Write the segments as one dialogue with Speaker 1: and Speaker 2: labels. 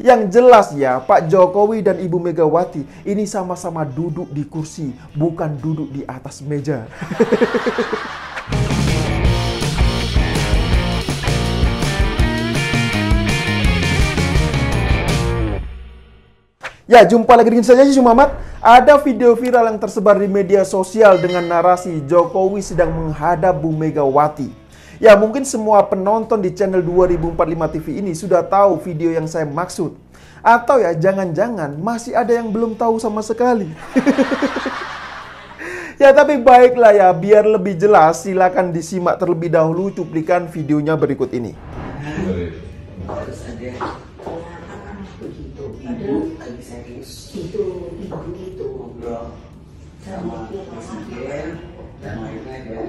Speaker 1: Yang jelas ya, Pak Jokowi dan Ibu Megawati ini sama-sama duduk di kursi, bukan duduk di atas meja. Ya, jumpa lagi dengan saya, Muhammad. Ada video viral yang tersebar di media sosial dengan narasi Jokowi sedang menghadap Bu Megawati. Ya, mungkin semua penonton di channel 2045 TV ini sudah tahu video yang saya maksud. Atau ya, jangan-jangan masih ada yang belum tahu sama sekali. Ya, tapi baiklah ya, biar lebih jelas silakan disimak terlebih dahulu cuplikan videonya berikut ini.
Speaker 2: Terus ada begitu, ibu lagi serius itu ngobrol sama presiden dan lainnya ada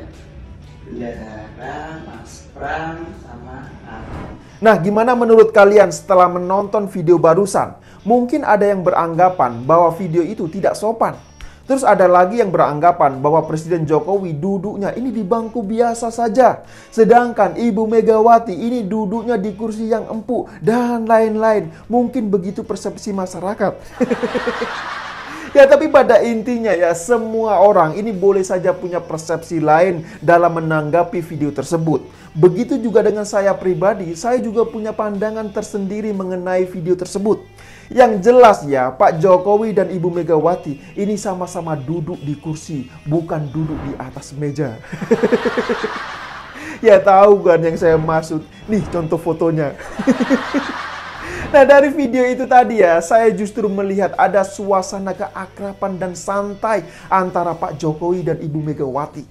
Speaker 2: bendahara, Mas Pram, sama aku.
Speaker 1: Nah, gimana menurut kalian setelah menonton video barusan? Mungkin ada yang beranggapan bahwa video itu tidak sopan. Terus ada lagi yang beranggapan bahwa Presiden Jokowi duduknya ini di bangku biasa saja. Sedangkan Ibu Megawati ini duduknya di kursi yang empuk dan lain-lain. Mungkin begitu persepsi masyarakat. Ya, tapi pada intinya ya, semua orang ini boleh saja punya persepsi lain dalam menanggapi video tersebut. Begitu juga dengan saya pribadi, saya juga punya pandangan tersendiri mengenai video tersebut. Yang jelas ya, Pak Jokowi dan Ibu Megawati ini sama-sama duduk di kursi, bukan duduk di atas meja. Ya, tahu kan yang saya maksud? Nih contoh fotonya. Nah, dari video itu tadi ya, saya justru melihat ada suasana keakraban dan santai antara Pak Jokowi dan Ibu Megawati.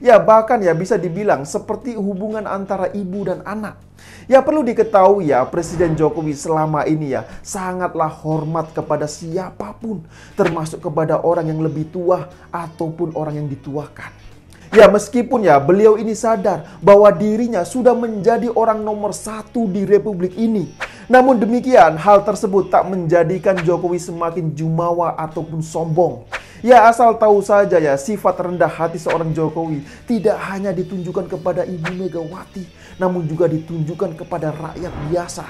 Speaker 1: Ya, bahkan ya bisa dibilang seperti hubungan antara ibu dan anak. Ya, perlu diketahui ya, Presiden Jokowi selama ini ya sangatlah hormat kepada siapapun, termasuk kepada orang yang lebih tua ataupun orang yang dituakan. Ya, meskipun ya beliau ini sadar bahwa dirinya sudah menjadi orang nomor 1 di Republik ini. Namun demikian, hal tersebut tak menjadikan Jokowi semakin jumawa ataupun sombong. Ya, asal tahu saja ya, sifat rendah hati seorang Jokowi tidak hanya ditunjukkan kepada Ibu Megawati, namun juga ditunjukkan kepada rakyat biasa.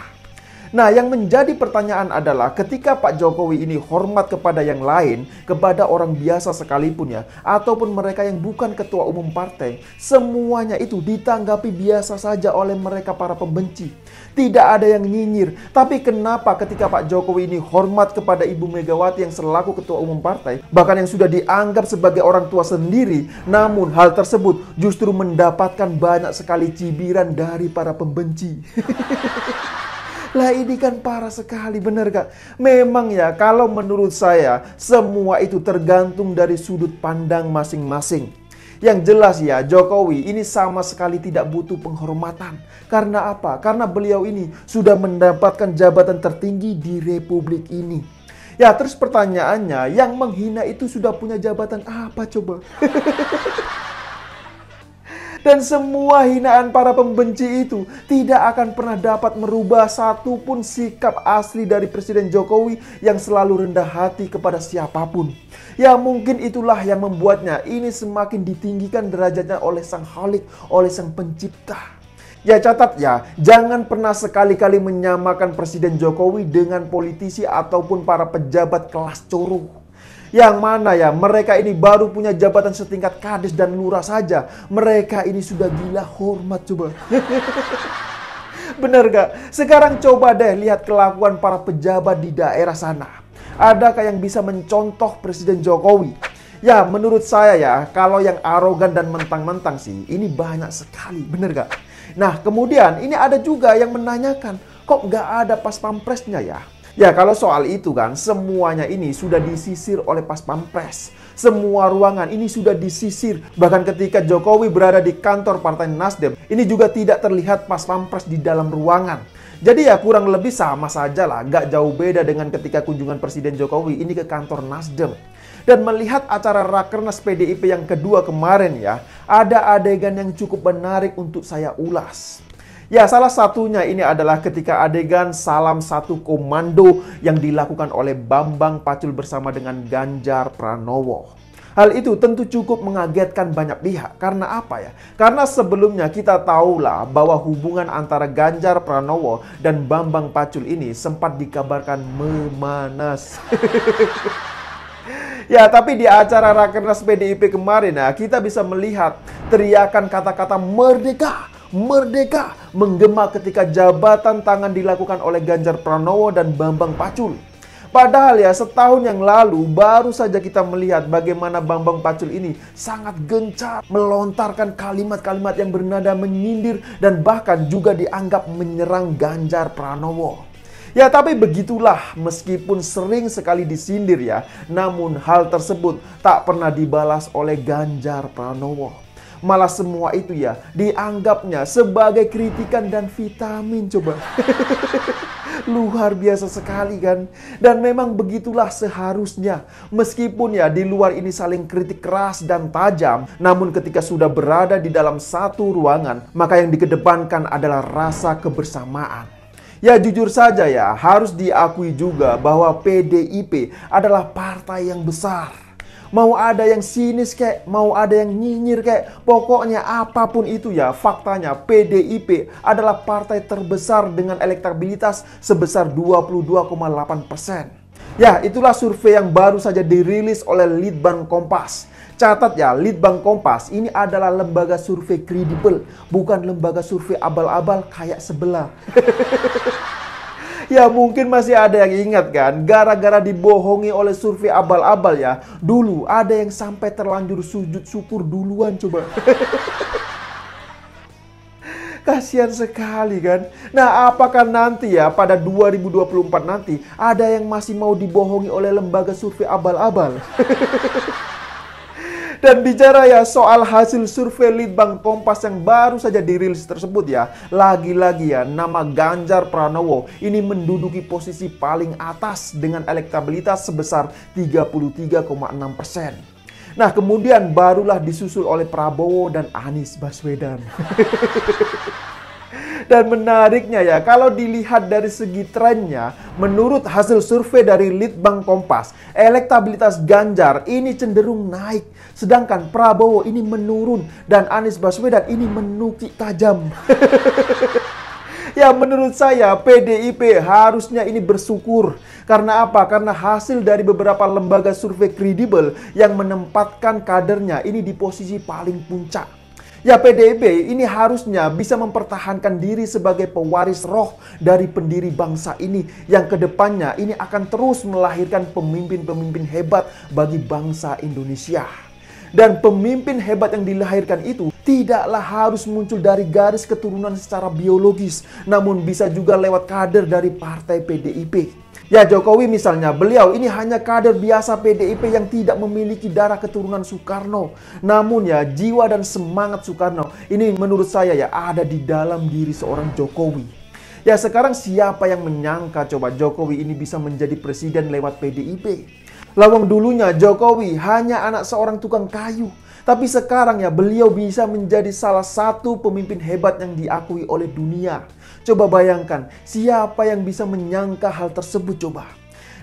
Speaker 1: Nah, yang menjadi pertanyaan adalah ketika Pak Jokowi ini hormat kepada yang lain, kepada orang biasa sekalipun ya, ataupun mereka yang bukan ketua umum partai, semuanya itu ditanggapi biasa saja oleh mereka para pembenci. Tidak ada yang nyinyir. Tapi kenapa ketika Pak Jokowi ini hormat kepada Ibu Megawati yang selaku ketua umum partai, bahkan yang sudah dianggap sebagai orang tua sendiri, namun hal tersebut justru mendapatkan banyak sekali cibiran dari para pembenci. Lah, ini kan parah sekali, bener gak? Memang ya, kalau menurut saya, semua itu tergantung dari sudut pandang masing-masing. Yang jelas ya, Jokowi ini sama sekali tidak butuh penghormatan. Karena apa? Karena beliau ini sudah mendapatkan jabatan tertinggi di Republik ini. Ya, terus pertanyaannya, yang menghina itu sudah punya jabatan apa coba? Dan semua hinaan para pembenci itu tidak akan pernah dapat merubah satupun sikap asli dari Presiden Jokowi yang selalu rendah hati kepada siapapun. Ya, mungkin itulah yang membuatnya ini semakin ditinggikan derajatnya oleh Sang Khalik, oleh Sang Pencipta. Ya, catat ya, jangan pernah sekali-kali menyamakan Presiden Jokowi dengan politisi ataupun para pejabat kelas coro. Yang mana ya, mereka ini baru punya jabatan setingkat kades dan lurah saja. Mereka ini sudah gila hormat coba. Bener gak? Sekarang coba deh lihat kelakuan para pejabat di daerah sana. Adakah yang bisa mencontoh Presiden Jokowi? Ya, menurut saya ya, kalau yang arogan dan mentang-mentang sih, ini banyak sekali. Bener gak? Nah, kemudian ini ada juga yang menanyakan, kok gak ada pas pampresnya ya? Ya, kalau soal itu kan, semuanya ini sudah disisir oleh Pas Pampres. Semua ruangan ini sudah disisir. Bahkan ketika Jokowi berada di kantor Partai Nasdem, ini juga tidak terlihat Pas Pampres di dalam ruangan. Jadi ya kurang lebih sama saja lah, gak jauh beda dengan ketika kunjungan Presiden Jokowi ini ke kantor Nasdem. Dan melihat acara Rakernas PDIP yang kedua kemarin ya, ada adegan yang cukup menarik untuk saya ulas. Ya, salah satunya ini adalah ketika adegan salam satu komando yang dilakukan oleh Bambang Pacul bersama dengan Ganjar Pranowo. Hal itu tentu cukup mengagetkan banyak pihak. Karena apa ya? Karena sebelumnya kita tahulah bahwa hubungan antara Ganjar Pranowo dan Bambang Pacul ini sempat dikabarkan memanas. Ya, tapi di acara Rakernas PDIP kemarin kita bisa melihat teriakan kata-kata merdeka, merdeka menggema ketika jabatan tangan dilakukan oleh Ganjar Pranowo dan Bambang Pacul. Padahal ya, setahun yang lalu baru saja kita melihat bagaimana Bambang Pacul ini sangat gencar melontarkan kalimat-kalimat yang bernada menyindir dan bahkan juga dianggap menyerang Ganjar Pranowo. Ya, tapi begitulah, meskipun sering sekali disindir ya, namun hal tersebut tak pernah dibalas oleh Ganjar Pranowo. Malah semua itu ya dianggapnya sebagai kritikan dan vitamin coba. Luar biasa sekali kan? Dan memang begitulah seharusnya. Meskipun ya di luar ini saling kritik keras dan tajam, namun ketika sudah berada di dalam satu ruangan, maka yang dikedepankan adalah rasa kebersamaan. Ya jujur saja ya, harus diakui juga bahwa PDIP adalah partai yang besar. Mau ada yang sinis kayak, mau ada yang nyinyir kayak, pokoknya apapun itu ya, faktanya PDIP adalah partai terbesar dengan elektabilitas sebesar 22,8%. Ya, itulah survei yang baru saja dirilis oleh Litbang Kompas. Catat ya, Litbang Kompas ini adalah lembaga survei kredibel, bukan lembaga survei abal-abal kayak sebelah. Ya mungkin masih ada yang ingat kan, gara-gara dibohongi oleh survei abal-abal ya, dulu ada yang sampai terlanjur sujud syukur duluan coba. Kasihan sekali kan. Nah, apakah nanti ya pada 2024 nanti ada yang masih mau dibohongi oleh lembaga survei abal-abal? Dan bicara ya soal hasil survei Litbang Kompas yang baru saja dirilis tersebut ya, lagi-lagi ya nama Ganjar Pranowo ini menduduki posisi paling atas dengan elektabilitas sebesar 33,6%. Nah, kemudian barulah disusul oleh Prabowo dan Anies Baswedan. Dan menariknya ya, kalau dilihat dari segi trennya, menurut hasil survei dari Litbang Kompas, elektabilitas Ganjar ini cenderung naik, sedangkan Prabowo ini menurun dan Anies Baswedan ini menukik tajam. Ya menurut saya PDIP harusnya ini bersyukur. Karena apa? Karena hasil dari beberapa lembaga survei kredibel yang menempatkan kadernya ini di posisi paling puncak. Ya PDIP ini harusnya bisa mempertahankan diri sebagai pewaris roh dari pendiri bangsa ini yang kedepannya ini akan terus melahirkan pemimpin-pemimpin hebat bagi bangsa Indonesia. Dan pemimpin hebat yang dilahirkan itu tidaklah harus muncul dari garis keturunan secara biologis, namun bisa juga lewat kader dari partai PDIP. Ya Jokowi misalnya, beliau ini hanya kader biasa PDIP yang tidak memiliki darah keturunan Soekarno. Namun ya jiwa dan semangat Soekarno ini menurut saya ya ada di dalam diri seorang Jokowi. Ya sekarang siapa yang menyangka coba Jokowi ini bisa menjadi presiden lewat PDIP? Lawang dulunya Jokowi hanya anak seorang tukang kayu. Tapi sekarang ya beliau bisa menjadi salah satu pemimpin hebat yang diakui oleh dunia. Coba bayangkan siapa yang bisa menyangka hal tersebut coba.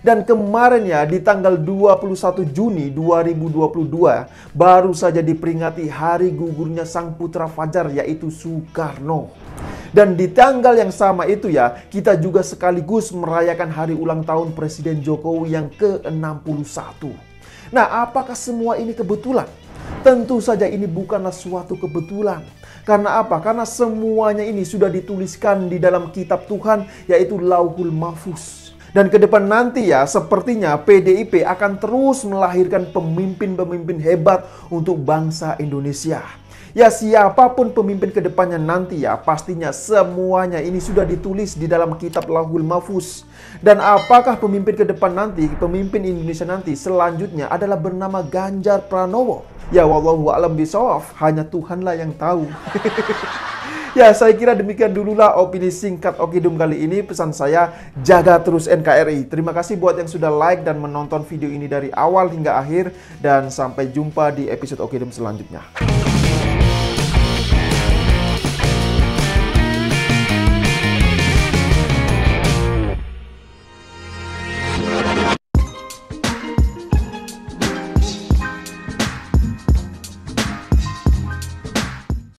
Speaker 1: Dan kemarin ya di tanggal 21 Juni 2022 baru saja diperingati hari gugurnya sang putra fajar yaitu Soekarno. Dan di tanggal yang sama itu ya kita juga sekaligus merayakan hari ulang tahun Presiden Jokowi yang ke-61. Nah apakah semua ini kebetulan? Tentu saja ini bukanlah suatu kebetulan. Karena apa? Karena semuanya ini sudah dituliskan di dalam kitab Tuhan yaitu Lauhul Mahfuz. Dan ke depan nanti ya sepertinya PDIP akan terus melahirkan pemimpin-pemimpin hebat untuk bangsa Indonesia. Ya siapapun pemimpin ke depannya nanti ya pastinya semuanya ini sudah ditulis di dalam kitab Lauhul Mahfuz. Dan apakah pemimpin ke depan nanti, pemimpin Indonesia nanti selanjutnya adalah bernama Ganjar Pranowo? Ya wallahu a'lam bishawab, hanya Tuhanlah yang tahu. Ya saya kira demikian dululah opini singkat Okidum kali ini. Pesan saya, jaga terus NKRI. Terima kasih buat yang sudah like dan menonton video ini dari awal hingga akhir. Dan sampai jumpa di episode Okidum selanjutnya.